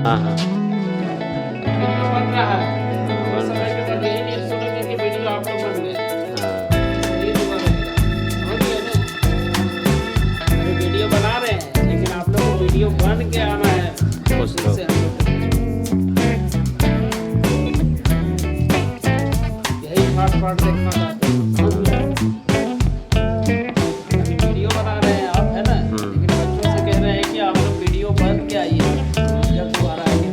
हाँ हाँ वीडियो बन रहा है उस समय के बाद यही नहीं सुनेंगे कि वीडियो आप लोग बन गए हाँ ये दुआ रहेगा समझ गए ना अभी वीडियो बना रहे हैं लेकिन आप लोग को वीडियो बन के आना है कुछ तो उससे हम लोग यही पार्ट देखना चाहते हैं समझ गए अभी वीडियो बना रहे हैं आप है ना लेकिन बच्चों से कह रहे हैं कि आप लोग वीडियो बन के आइए जब दोबारा आइए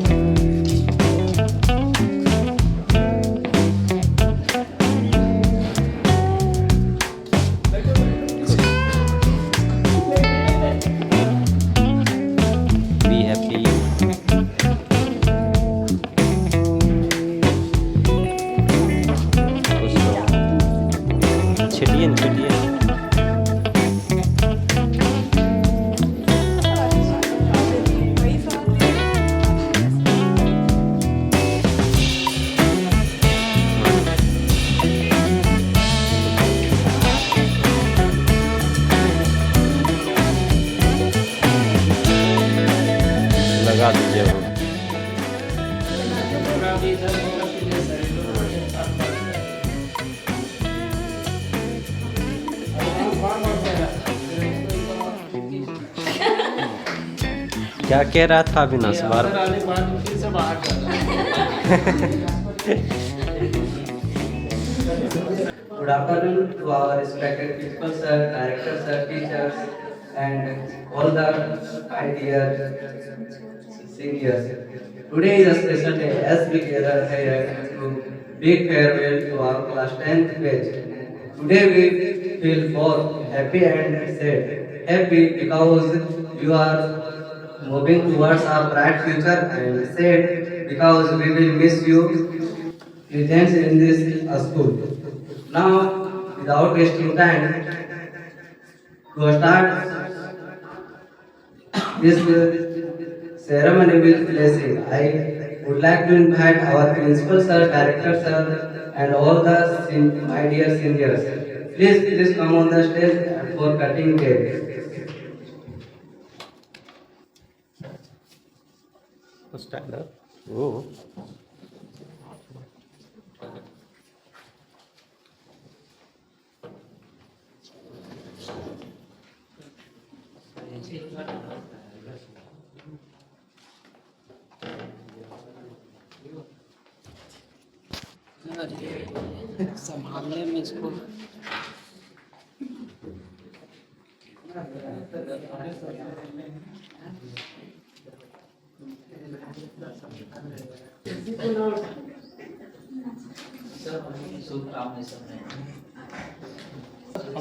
बी हैप्पी कुछ तो छिटिए न छिटिए लगा दीजिए वो पूरा भी इधर होगा कि जैसा है क्या कह रहा था अविनाश बार अंदर आने के बाद फिर से बाहर कर रहा Good afternoon to our respected principal sir, director sir, teachers, and all the my dear seniors. Today is a special day as we gather here to big farewell to our class 10th batch. Today we feel both happy and sad. Happy because you are moving towards a bright future, and sad because we will miss you presence in this school. Now, without wasting time, to start this ceremony with blessing, I would like to invite our principal sir, director sir, and all the my dear seniors. Please come on the stage for cutting cake. Stand up ओ संभालने में इसको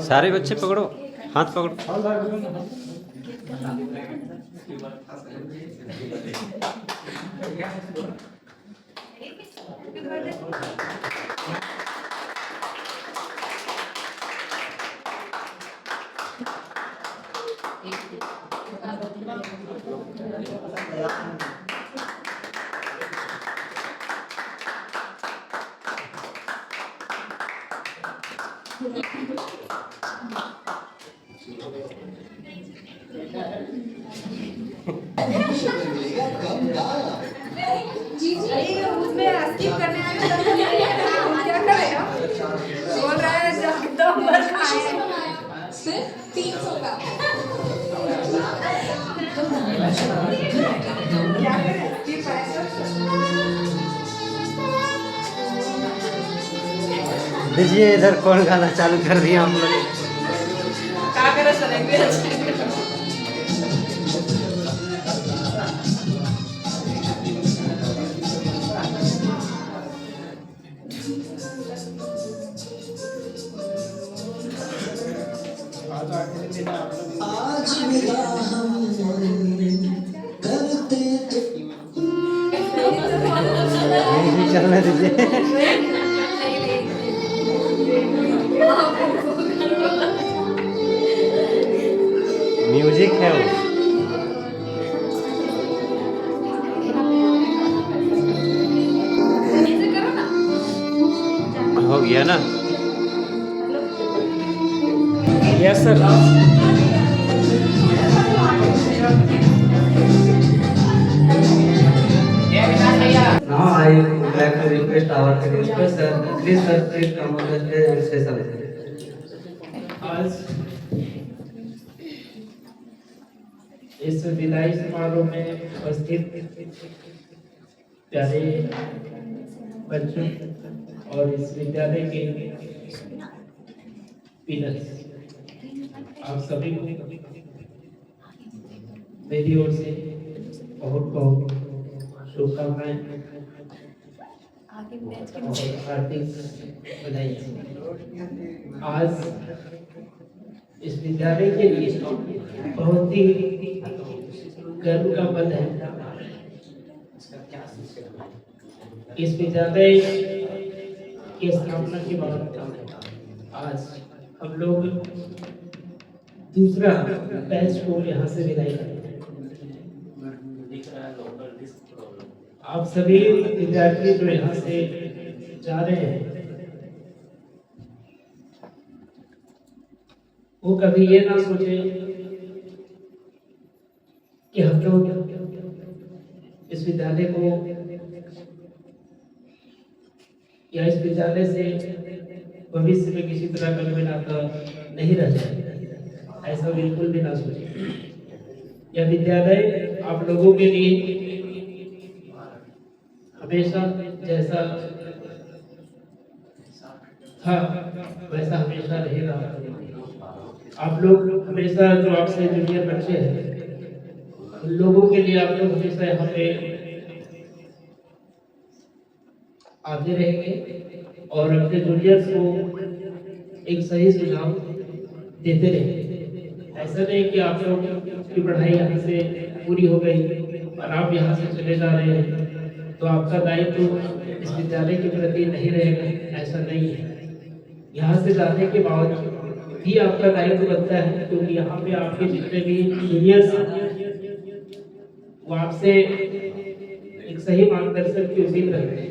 सारे बच्चे पकड़ो हाथ पकड़ो जी उसमें स्किप करने आए तो क्या करेगा बोल रहा है जब दम भर खाए सिर्फ 300 का क्या करें स्किप आएगा देखिए इधर कौन गाना चालू कर दिया हम लोग क्या करे लैंग्वेज आज मिला हम करते यही भी चलने दीजिए म्यूजिक है वो हो गया ना yes sir request our principal sir, please sir, please come on the stage and say something. आज इस विदाई समारोह में उपस्थित प्यारे बच्चों और इस विद्यालय के पिलर्स, आप सभी को मेरी ओर से बहुत बहुत शुभकामनाएं और हार्दिक बधाई। आज इस विद्यालय के लिए बहुत ही गर्व का पल है। इस विद्यालय की स्थापना के बाद आज हम लोग दूसरा बैच को यहाँ से विदाई करते हैं। आप सभी विद्यार्थी जो यहाँ से जा रहे हैं, वो कभी ये ना सोचे कि हम लोग इस विद्यालय को या इस विद्यालय से भविष्य में किसी तरह का कोई नाता नहीं रह जाए, ऐसा बिल्कुल भी ना सोचे। यह विद्यालय आप लोगों के लिए हमेशा जैसा था वैसा हमेशा रहेगा। आप लोग हमेशा जो आपसे जूनियर बच्चे हैं, उन लोगों के लिए आप लोग हमेशा यहाँ पे आते रहेंगे और अपने जूनियर्स को एक सही सुझाव देते रहेंगे। ऐसा नहीं कि आप लोग की पढ़ाई यहाँ से पूरी हो गई और आप यहाँ से चले जा रहे हैं तो आपका दायित्व इस विद्यालय के प्रति नहीं रहेगा, ऐसा नहीं है। यहाँ से जाने के बाद भी आपका दायित्व बनता है, क्योंकि यहाँ पे आपके जितने भी जूनियर्स वो आपसे एक सही मार्गदर्शन की उम्मीद रखते हैं।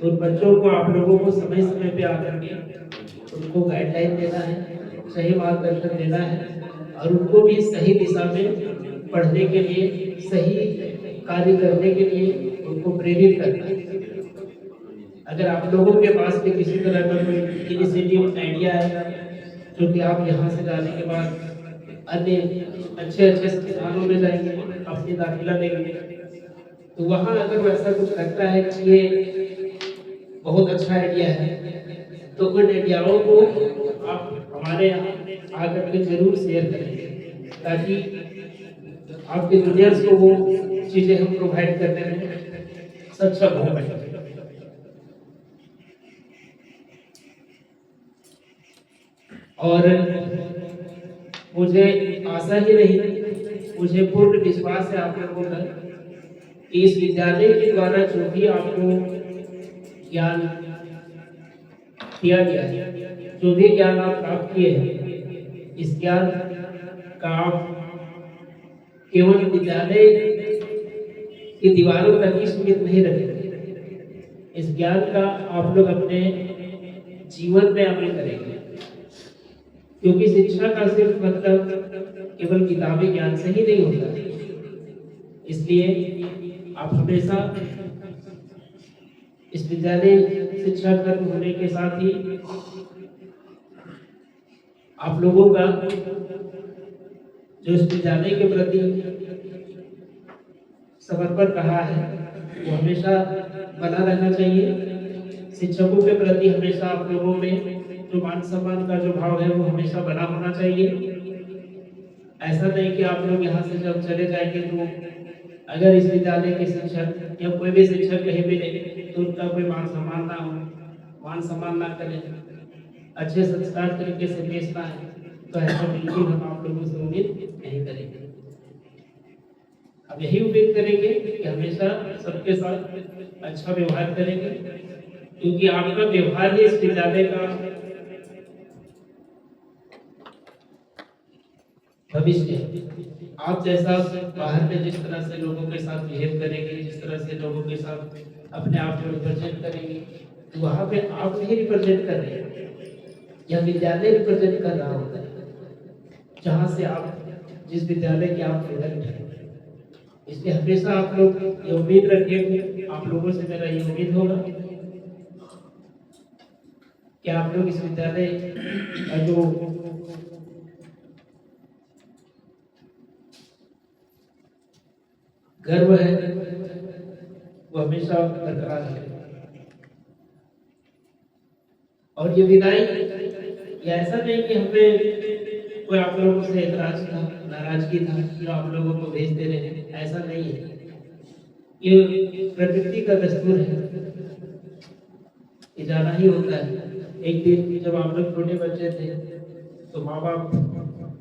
तो उन बच्चों को आप लोगों को समय समय पे आकर के उनको गाइडलाइन देना है, सही मार्गदर्शन देना है और उनको भी सही दिशा में पढ़ने के लिए, सही कार्य करने के लिए उनको प्रेरित करना है। अगर आप लोगों के पास भी किसी तरह का कोई इनिशिएटिव आइडिया है जो कि आप यहाँ से जाने के बाद अन्य अच्छे स्थानों में जाएंगे, अपनी दाखिला लेंगे, तो वहाँ अगर वैसा कुछ लगता है कि ये बहुत अच्छा आइडिया है तो उन आइडियाओं को आप हमारे यहाँ आकर के जरूर शेयर करें, ताकि आपके जूनियर्स को वो चीज़ें हम प्रोवाइड करने में सक्षम हो पाए। और मुझे आशा ही नहीं, मुझे पूर्ण विश्वास है आप लोगों पर कि इस विद्यालय के द्वारा जो भी आपको ज्ञान दिया गया है, जो भी ज्ञान आप प्राप्त किए हैं, इस ज्ञान का आप केवल विद्यालय की दीवारों तक ही सीमित नहीं रखेंगे। इस ज्ञान का आप लोग अपने जीवन में अमल करेंगे, क्योंकि शिक्षा का सिर्फ मतलब केवल किताबी ज्ञान से ही नहीं होता। इसलिए आप हमेशा इस विद्यालय शिक्षा कर्म होने के साथ ही आप लोगों का जो इस विद्यालय के प्रति समर्पण रहा है वो हमेशा बना रहना चाहिए। शिक्षकों के प्रति हमेशा आप लोगों में जो मान सम्मान का जो भाव है वो हमेशा बना होना चाहिए। ऐसा नहीं कि आप लोग यहाँ से जब चले जाएंगे तो अगर इस विद्यालय के शिक्षक या कोई भी शिक्षक कहीं मिले तो उनका कोई मान सम्मान ना हो, मान सम्मान ना करें, अच्छे संस्कार तरीके से पेश ना है, तो ऐसा बिल्कुल हम आप लोगों से उम्मीद नहीं करेंगे। अब यही उम्मीद करेंगे कि हमेशा सबके साथ अच्छा व्यवहार करेंगे, क्योंकि आपका व्यवहार ही इस विद्यालय का भविष्य है। आप जैसा बाहर में जिस तरह से लोगों के साथ बिहेव करेंगे, जिस तरह से लोगों के साथ अपने आप को रिप्रेजेंट करेंगे, तो वहाँ पे आप नहीं रिप्रेजेंट कर रहे हैं, यह विद्यालय रिप्रेजेंट कर रहा होता है जहाँ से आप जिस विद्यालय के आप प्रोडक्ट हैं। इसलिए हमेशा आप लोग ये उम्मीद रखेंगे, आप लोगों से मेरा ये उम्मीद होगा कि आप लोग इस विद्यालय का जो गर्व है वो हमेशा बरकरार है। और ये विदाई ये ऐसा नहीं कि हमें कोई आप लोगों से एतराज था, नाराजगी था जो आप लोगों को भेजते रहे, ऐसा नहीं है। ये प्रकृति का दस्तूर है, ये जाना ही होता है। एक दिन जब आप लोग छोटे बच्चे थे तो माँ बाप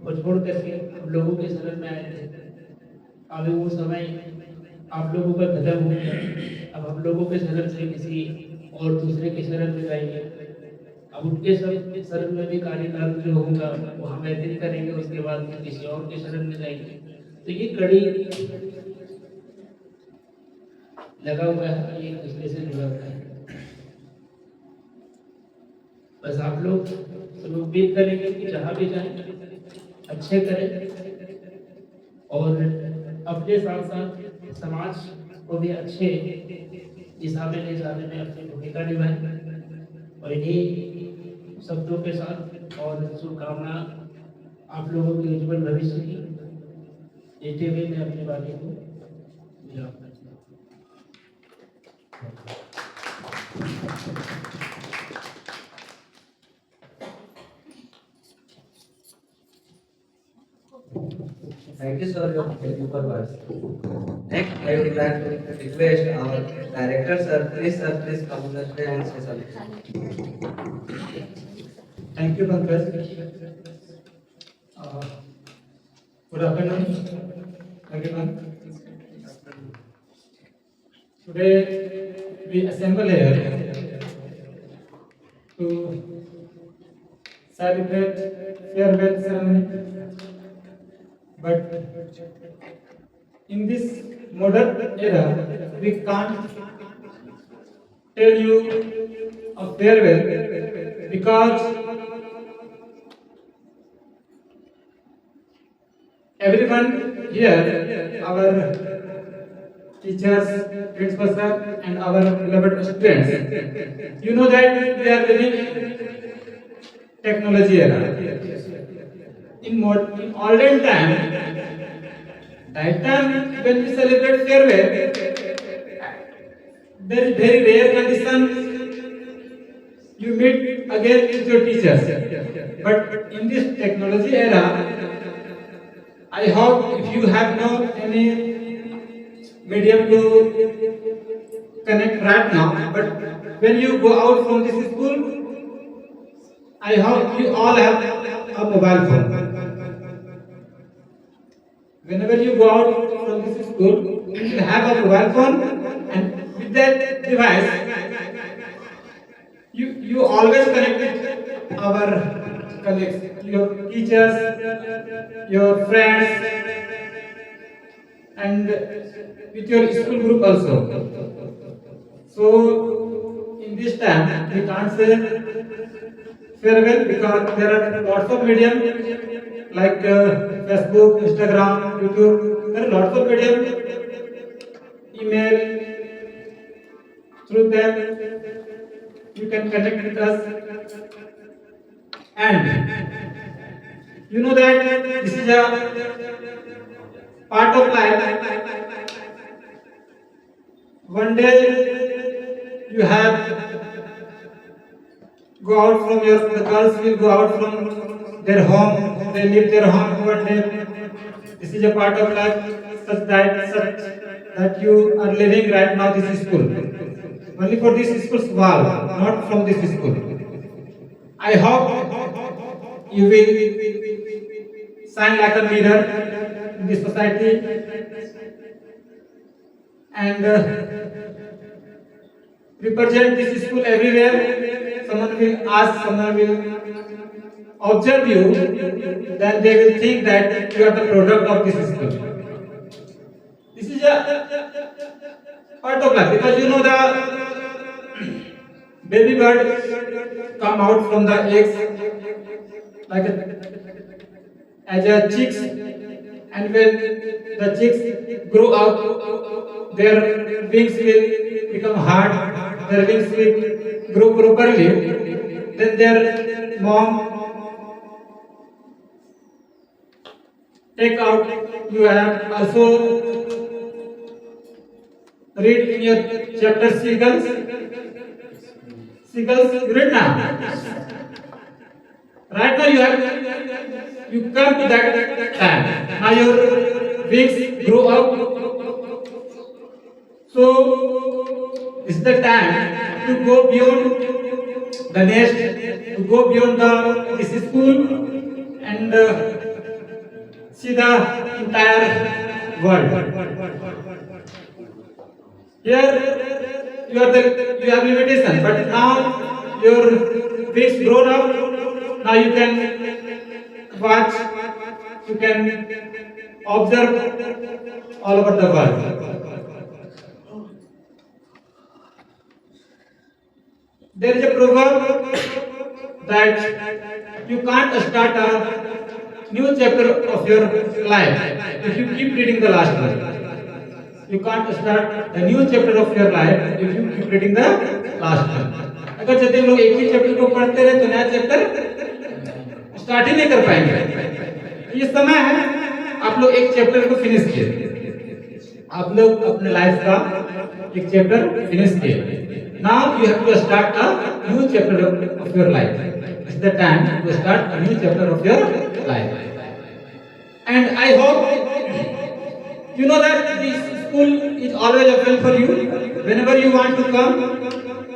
को छोड़ करके हम लोगों के शरण में आए थे। अभी वो समय आप लोगों का खत्म हो गया। अब हम लोगों के शरण से किसी और दूसरे के शरण में जाएंगे। अब उनके शरण में भी कार्यकाल जो होगा वो हम व्यतीत करेंगे, उसके बाद फिर किसी और के शरण में जाएंगे। तो ये कड़ी लगा हुआ है, ये दूसरे से जुड़ा हुआ है। बस आप लोग सब उम्मीद करेंगे कि जहाँ भी जाएं अच्छे करें और अपने साथ साथ समाज को भी अच्छे दिशा में ले जाने में अपनी भूमिका निभाएं। और इन्हीं शब्दों के साथ और शुभकामना आप लोगों के उज्जवल भविष्य की देते हुए मैं अपनी वाणी को विराम करता हूँ। Thank you, sir, your valuable words. Next, I would like to request our director, sir, please come on the stage and say something. Thank you, Pankaj. Good afternoon, everyone. Today we assemble here to celebrate farewell ceremony. But in this modern era, we can't tell you a farewell because everyone here, our teachers, principal sir, and our beloved students, you know that we are living technology era. In olden time, that time when we celebrate farewell, there is very rare condition you meet again with your teachers. But in this technology era, I hope if you have no any medium to connect right now, but when you go out from this school, I hope you all have a mobile phone. Whenever you go out from this school, you will have a mobile phone, and with that device, you always connect with our colleagues, your teachers, your friends, and with your school group also. So in this time, we can't say farewell because there are lots of medium like Facebook, Instagram, YouTube. There are lots of medium, email. Through them, you can connect with us. And you know that this is a part of life. One day you have go out from the girls will go out from their home, they leave their home one day. This is a part of life such that you are living right now this school. Only for this school's wall, not from this school. I hope you will shine like a mirror in this society and represent this school everywhere. Someone will ask, someone will observe you, then they will think that you are the product of this school. This is a part of life because you know the baby bird come out from the eggs like as a chicks, and when the chicks grow up, their wings will become hard, their wings will grow properly, then their mom take out. You have also read in your chapter seagulls. Seagulls, you read now. Right now you come to that time. Now your wings grow up. So this is the time to go beyond the nest, to go beyond this school and see the entire world. Here you have limitation, but now your wings grown up. Now you can watch, you can observe all over the world. There is a proverb that you can't start a new chapter of your life if you keep reading the last one. You can't start a new chapter of your life if you keep reading the last one. अगर यदि लोग एक ही chapter को पढ़ते रहे तो नया chapter start ही नहीं कर पाएंगे। ये समय है आप लोग एक चैप्टर को फिनिश किए, आप लोग अपने लाइफ का एक चैप्टर फिनिश किए। Now you have to start a new chapter of your life. It's the time to start a new chapter of your life. And I hope you know that this school is always available for you. Whenever you want to come,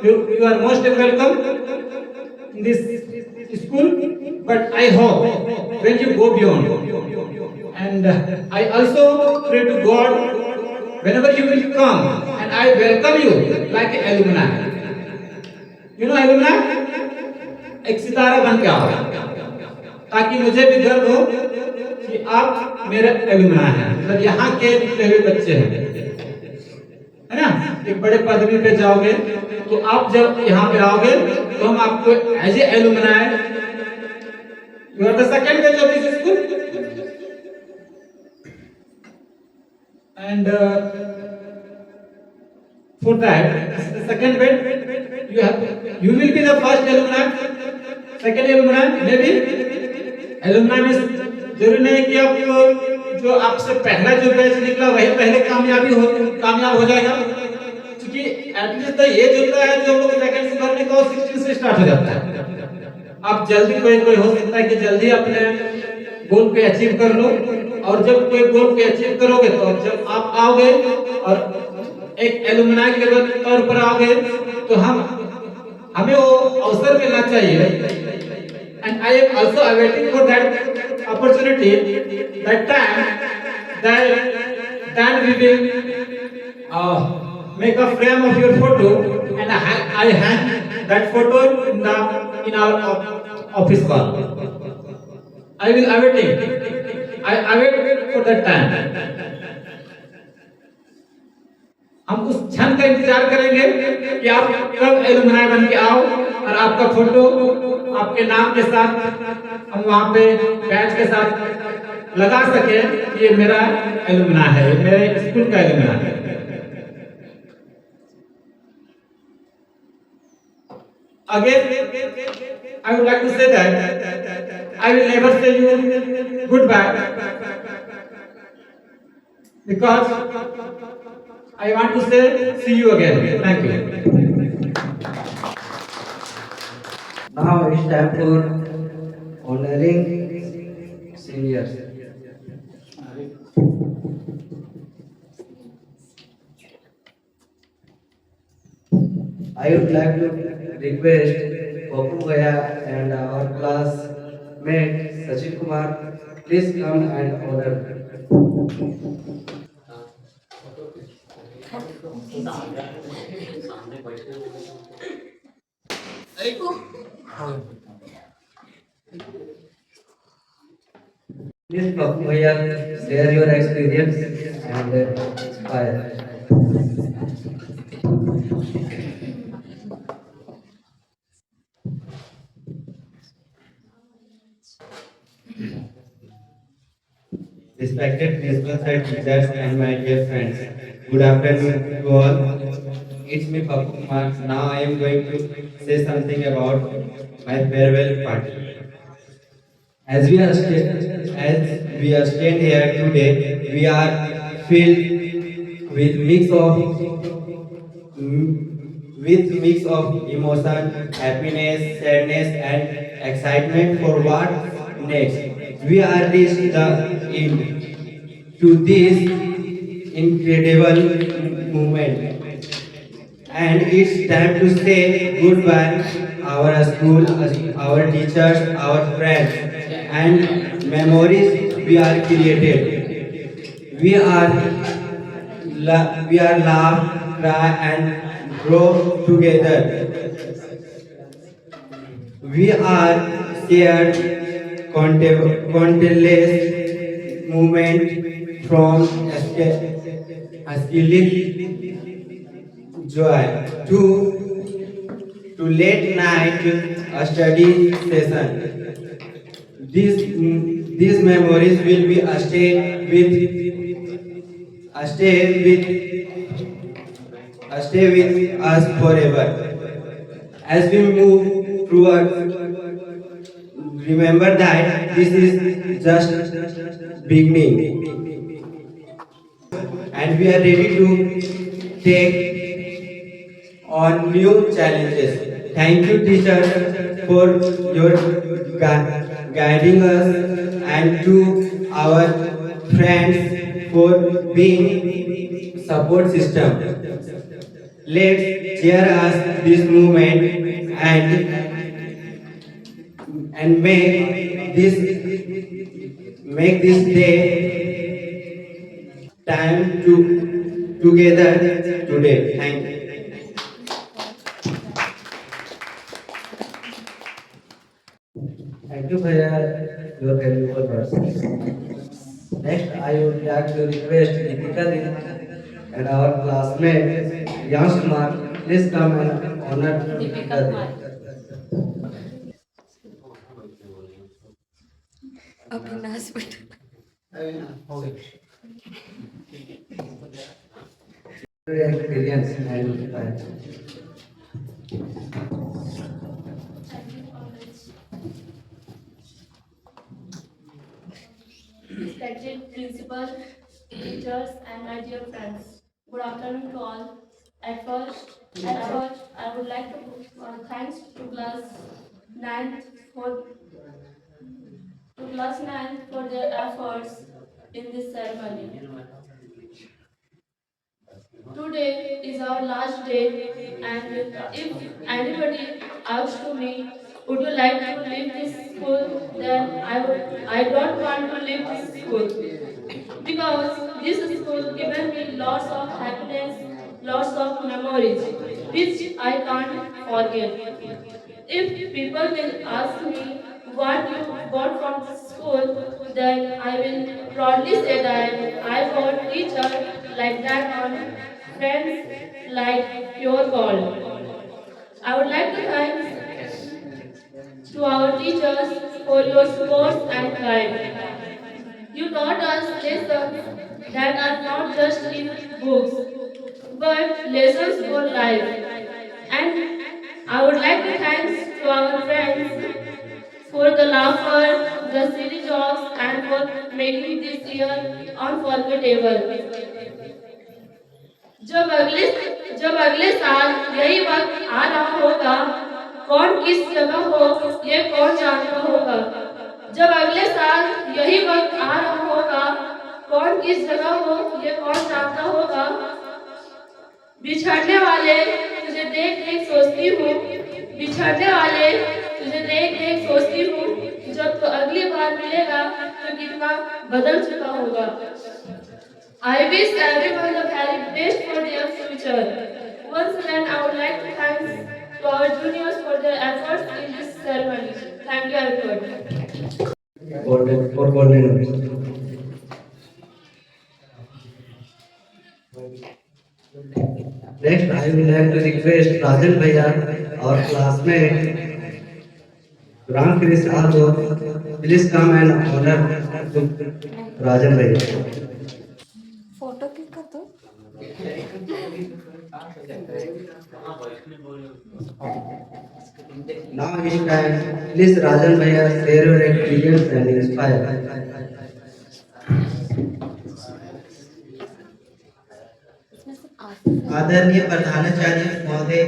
you are most welcome in this school. But I hope when you go beyond, and I also pray to God whenever you will come, and I welcome you like an alumni. You know alumni? एक सितारा बन के आओ, ताकि मुझे भी गर्व हो कि आप मेरे एलुमना हैं, मतलब यहाँ के निकले हुए बच्चे हैं, है ना। एक बड़े पदवी पे जाओगे तो आप जब यहाँ पे आओगे तो हम आपको as a alumna, you are the second batch of this school, and for that second batch you will be the first alumni, second alumni, maybe alumni में जरूरी नहीं कि आप जो आपसे पहला जो बैच निकला वही पहले कामयाब हो जाएगा, क्योंकि एटलीस्ट एज होता है जो हम लोग वैकेंसी भरने का 16 से स्टार्ट हो जाता है। आप जल्दी कोई हो सकता है कि जल्दी अपने गोल पे अचीव कर लो, और जब कोई गोल पे अचीव करोगे तो जब आप आओगे और एक एलुमनाई के तौर पर आओगे तो हमें वो अवसर मिलना चाहिए। And I am also awaiting for that opportunity, that time that we will make a frame of your photo and I hang that photo in our office wall. I will await for that time. हम उस क्षण का इंतजार करेंगे कि आप कब alumni बन के आओ और आपका फोटो आपके नाम के साथ हम वहाँ पे बैच के साथ लगा सके, ये मेरा एलुमना है, मेरे स्कूल का एलुमना है। Again, I would like to say that I will never say you goodbye, because I want to say see you again. Thank you. Now it's time for honoring seniors. I would like to request Papu Bhaiya and our classmate Sachin Kumar, please come and honor. Please Papu Bhaiya, share your experience and inspire. Respected principals and teachers and my dear friends, good afternoon to all. it's me Papu Kumar. Now I am going to say something about my farewell party. As we are stand here today, we are filled with mix of emotion, happiness, sadness, and excitement for what next. We are reached the end to this incredible moment, and it's time to say goodbye. Our school, our teachers, our friends, and memories we are created. We are laugh, cry, and grow together. We are shared countless moments from skilling joy to late night study session. These memories will be stay with us forever. As we move towards, remember that this is just beginning, and we are ready to take on new challenges. Thank you, teachers, for your guiding us, and to our friends for being support system. Let's cheer us this movement and make this day time to together today. Thank you. Thank you for your valuable words. Next, I would like to request Deepika Di and our classmate Yash Kumar. Please come and honor Deepika Di. Avinash बेटा Experience and Respected principal, teachers, and my dear friends. Good afternoon to all. At first, I would like to thanks to for class 9 for their efforts in this ceremony. Today is our last day, and if anybody asks to me, would you like to leave this school? Then I don't want to leave this school because this school given me lots of happiness, lots of memories, which I can't forget. If people will ask me what you got from this school, then I will proudly say that I got teacher like that on friends like pure gold. I would like to thank to our teachers for your support and guide. You taught us lessons that are not just in books, but lessons for life. And I would like to thank to our friends for the laughter, the silly jokes, and for making this year unforgettable. जब अगले जब अगले साल यही वक्त आ रहा होगा, कौन किस जगह हो ये कौन जानता होगा। जब अगले साल यही वक्त आ रहा होगा, कौन किस जगह हो ये कौन जानता होगा। बिछड़ने वाले तुझे देख देख सोचती हूँ, बिछड़ने वाले तुझे देख देख सोचती हूँ, जब तो अगली बार मिलेगा तो कितना बदल चुका होगा। I wish everyone the very best for their future. Once again, I would like to thank to our juniors for their efforts in this ceremony. Thank you, everyone. for golden. Next, I would like to request Rajan Bhaiya, our classmate, Ramkrish Adho. Please come and honor Rajan Bhaiya. Photo click कर दो Now it's time. Please, Rajan Bhaiya, share your experience and inspire. आदरणीय प्रधानाचार्य महोदय,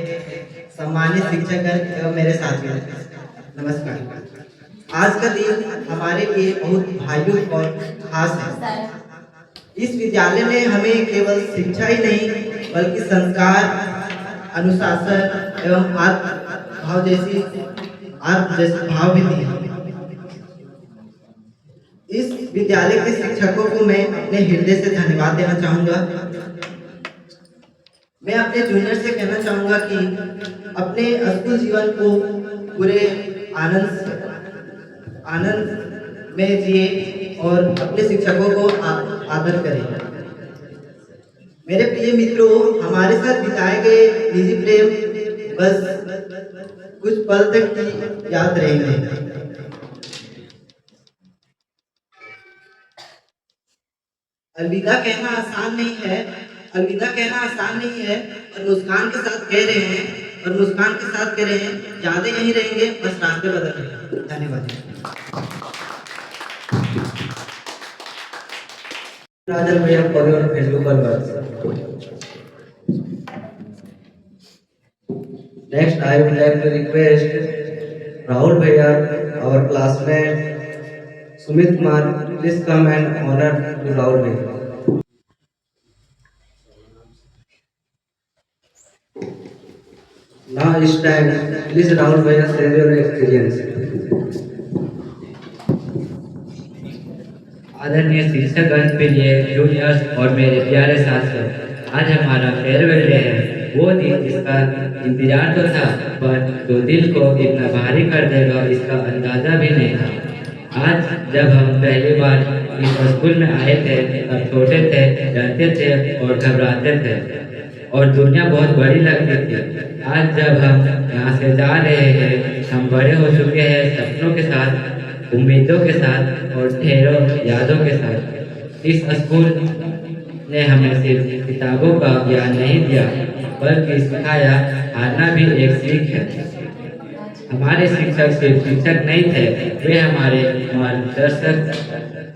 सम्मानित शिक्षकगण एवं मेरे साथियों, नमस्कार। आज का दिन हमारे लिए बहुत भाइयों और खास है। इस विद्यालय ने हमें केवल शिक्षा ही नहीं बल्कि संस्कार, अनुशासन एवं आत्म जैसे भाव भी दिए। इस विद्यालय के शिक्षकों को मैं अपने हृदय से धन्यवाद देना चाहूँगा। मैं अपने जूनियर से कहना चाहूँगा कि अपने स्कूल जीवन को पूरे आनंद में जिए और अपने शिक्षकों को आदर करें। मेरे प्रिय मित्रों, हमारे साथ बिताए गए निजी प्रेम बस कुछ पल तक की याद रहेंगे। अलविदा कहना आसान नहीं है, अलविदा कहना आसान नहीं है और मुस्कान के साथ कह रहे हैं, ज्यादा यहीं रहेंगे, बस रास्ते बदल रहे हैं। धन्यवाद। Rajan Bhaiya, for your valuable words. Next, I would like to request Rahul Bhaiya, our classmate Sumit Kumar, please come and honor to Rahul Bhaiya. Now it's time. Please, Rahul Bhaiya, share your experience. आदरणीय शिक्षकगण, प्रिय juniors और मेरे प्यारे साथियों, आज हमारा farewell day है। वो दिन जिसका इंतजार तो था, पर जो दिल को इतना भारी कर देगा इसका अंदाजा भी नहीं था। आज जब हम पहली बार इस स्कूल में आए थे तब छोटे थे, डरते थे और घबराते थे और दुनिया बहुत बड़ी लगती थी। आज जब हम यहाँ से जा रहे हैं, हम बड़े हो चुके हैं, सपनों के साथ, उम्मीदों के साथ और ढेरों यादों के साथ। इस स्कूल ने हमें सिर्फ किताबों का ज्ञान नहीं दिया बल्कि सिखाया हारना भी एक सीख है। हमारे शिक्षक सिर्फ शिक्षक नहीं थे, वे हमारे मार्गदर्शक,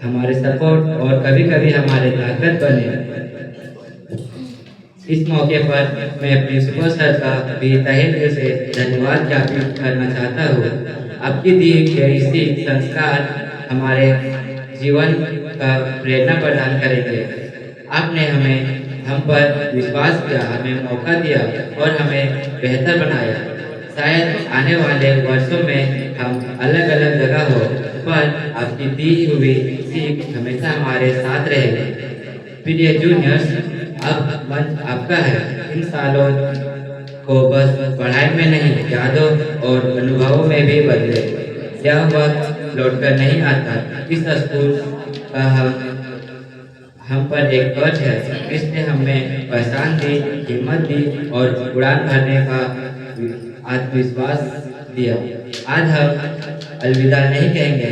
हमारे सपोर्ट और कभी कभी हमारे ताकत बने। इस मौके पर मैं प्रिंसिपल सर का भी तहे दिल से धन्यवाद ज्ञापित करना चाहता हूँ। आपकी दी गई सीख संस्कार हमारे जीवन का प्रेरणा प्रदान करेंगे। आपने हम पर विश्वास किया, हमें मौका दिया और हमें बेहतर बनाया। शायद आने वाले वर्षों में हम अलग अलग जगह हो, पर आपकी दी हुई सीख हमेशा हमारे साथ रहेगी। प्रिय जूनियर्स, अब मंच आपका है। इन सालों को बस पढ़ाई में नहीं, यादों और अनुभवों में भी बदले। यह वक्त लौटकर नहीं आता। इस स्कूल का हम पर एक कर्ज है। इसने हमें पहचान दी, हिम्मत दी और उड़ान भरने का आत्मविश्वास दिया। आज हम अलविदा नहीं कहेंगे,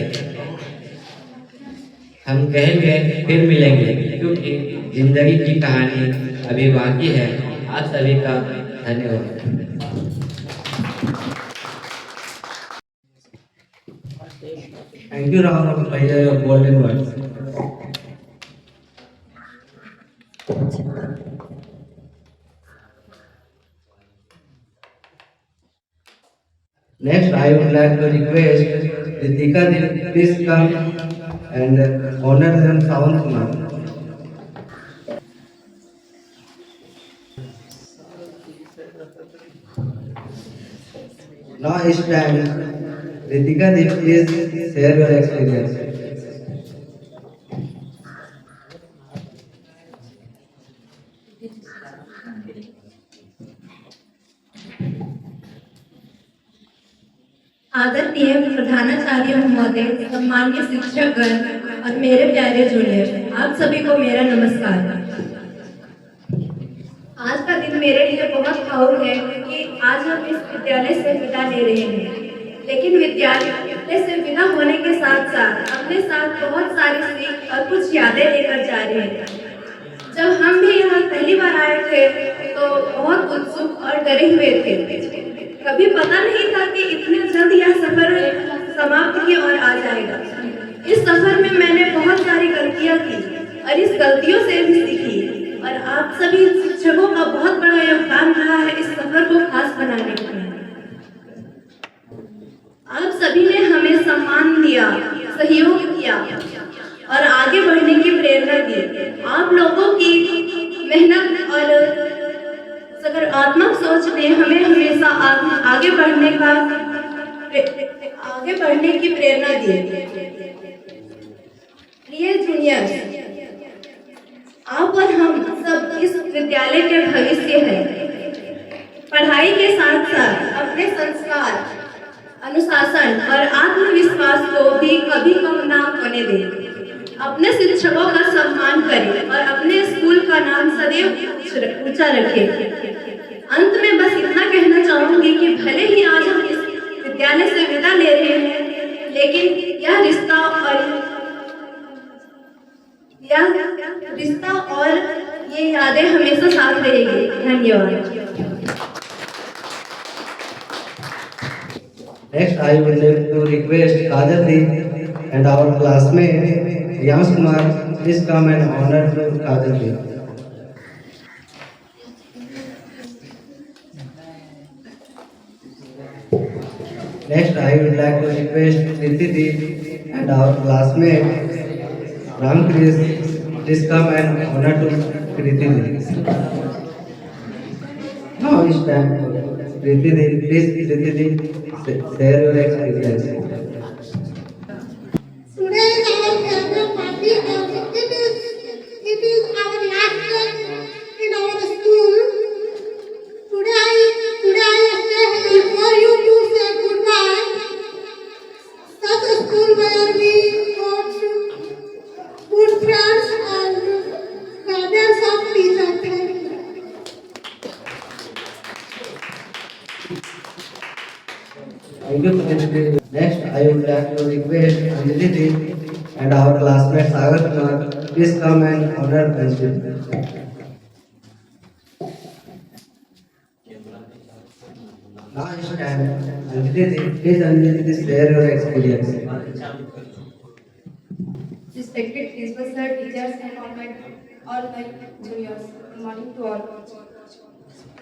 हम कहेंगे फिर मिलेंगे, क्योंकि जिंदगी की कहानी अभी बाकी है। आप सभी का धन्यवाद। Thank you, Rahul Bhaiya, your golden words. Next, I would like to request Ritika Ji, please come and honor them Sawan Kumar. Now it's time. Ritika Ji, please share your experience. आदरणीय प्रधानाचार्य महोदय, सम्मानीय शिक्षकगण और मेरे प्यारे junior, आप सभी को मेरा नमस्कार। आज का दिन मेरे लिए बहुत भावुक है क्योंकि आज हम इस विद्यालय से विदा ले रहे हैं, लेकिन विद्यालय से विदा होने के साथ साथ अपने साथ बहुत सारी सीख और कुछ यादें लेकर जा रहे हैं। जब हम भी यहाँ पहली पहली बार आए थे तो बहुत उत्सुक और डरे हुए थे। कभी पता नहीं था कि इतने जल्द यह सफर समाप्ति की ओर आ जाएगा। इस सफर में मैंने बहुत सारी गलतियां की और इस गलतियों से भी सीखी, और आप सभी शिक्षकों का बहुत बड़ा योगदान रहा है इस सफर को खास बनाने में। आप सभी ने हमें सम्मान दिया, सहयोग किया और आगे बढ़ने की प्रेरणा दी। आप लोगों की मेहनत और सकारात्मक सोच ने हमें हमेशा आगे बढ़ने की प्रेरणा दी। प्रिय जूनियर्स, आप और हम सब इस विद्यालय के भविष्य हैं। पढ़ाई के साथ साथ अपने संस्कार, अनुशासन और आत्मविश्वास को भी कभी कम ना होने दें। अपने शिक्षकों का सम्मान करें और अपने स्कूल का नाम सदैव ऊंचा रखें। अंत में बस इतना कहना चाहूंगी कि भले ही आज हम इस विद्यालय से विदा ले रहे हैं, लेकिन यह रिश्ता और ये यादें हमेशा साथ रहेगी। धन्यवाद। Next, I would like to request Kajal Di and our classmate Yash Kumar, please come and honor to Kajal Di. Next, I would like to request Kriti Di and our classmate Ram Chris, please come and honor to Kriti Di. Now it's time for Kriti Di. Please, Kriti Di, share your experience. Today is our farewell party and it is our last day in our school. Today I stay here for you to say goodbye. Such a school where we got good friends and guardians of teachers. Thank you, Kriti. Next, I would like to request Anjali Di and our classmate Sagar Kumar, please come and honor Anjali. Now it's time. Anjali Di, please Anjali Di, share your experience. Respected principal sir, teachers and all my juniors, good morning to all.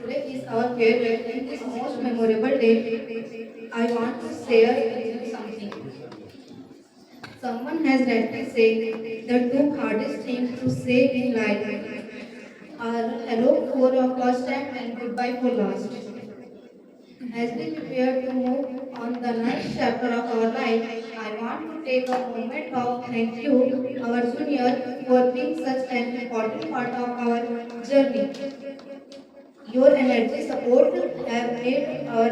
Today is our farewell and this most memorable day. I want to share with you something. Someone has rightly said the two hardest things to say in life are hello for our first time and goodbye for last. As we prepare to move on the next chapter of our life, I want to take a moment of thank you, our junior, for being such an important part of our journey. Your energy support have made our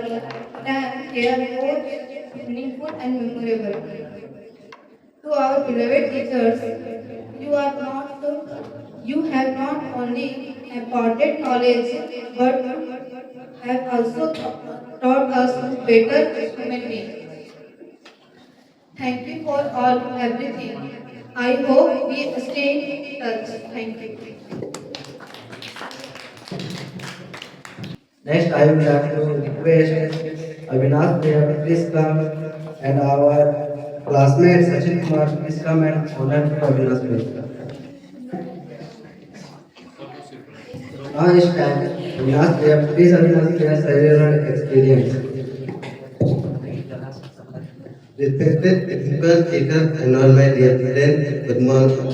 time here more meaningful and memorable. To our beloved teachers, you have not only imparted knowledge but have also taught us better human beings. Thank you for all everything. I hope we stay in touch. Thank you. Next, I would like to request Avinash Dev, please come, and our classmate Sachin Kumar, please come and honor to Avinash Dev. Now it's time. Avinash Dev, please Avinash Dev, share your experience. Respected principal, teachers, and all my dear friends,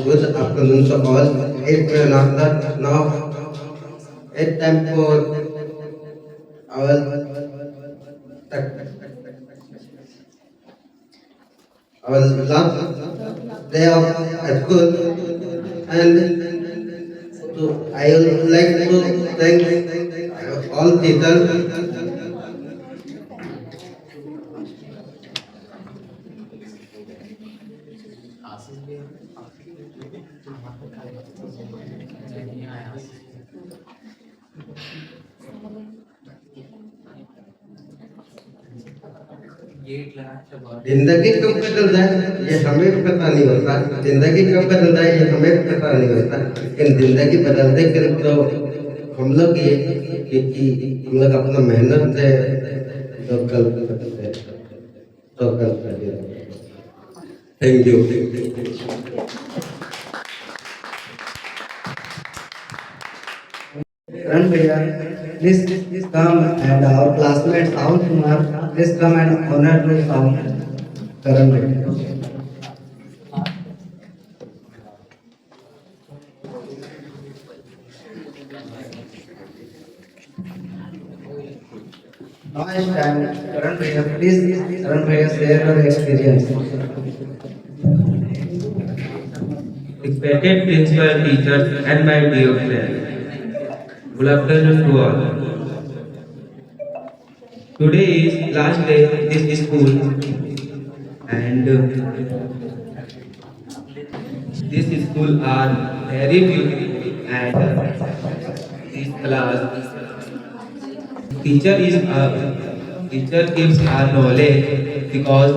good afternoon to all. It's now 8 time for our last day of school, and I would like to thank all teachers. जिंदगी कब बदल जाए ये हमें पता नहीं होता, जिंदगी कब बदल जाए ये हमें पता नहीं होता, लेकिन जिंदगी बदलते तो हम लोग ये कि हम लोग अपना मेहनत से जो कल करते हैं तो कल करिए। Thank you. Karan Bhaiya, please come, and our classmate Sound Kumar, please come and honor to Sound Karan Bhaiya. Now it's time, Karan Bhaiya, please, Karan Bhaiya, share your experience. Respected principal, teachers, and my dear friends. Good afternoon to all. Today is last day of this school, and this school are very beautiful, and this class teacher gives our knowledge because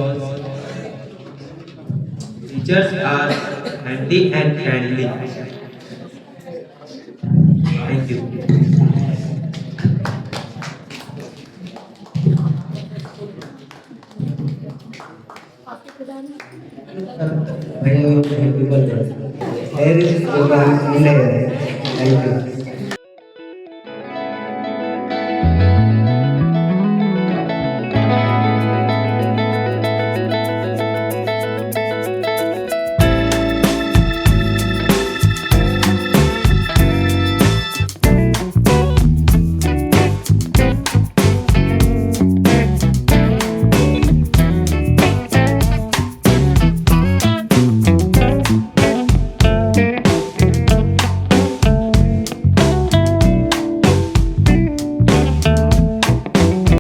teachers are handy and friendly. Thank you. Here is program in Thank you.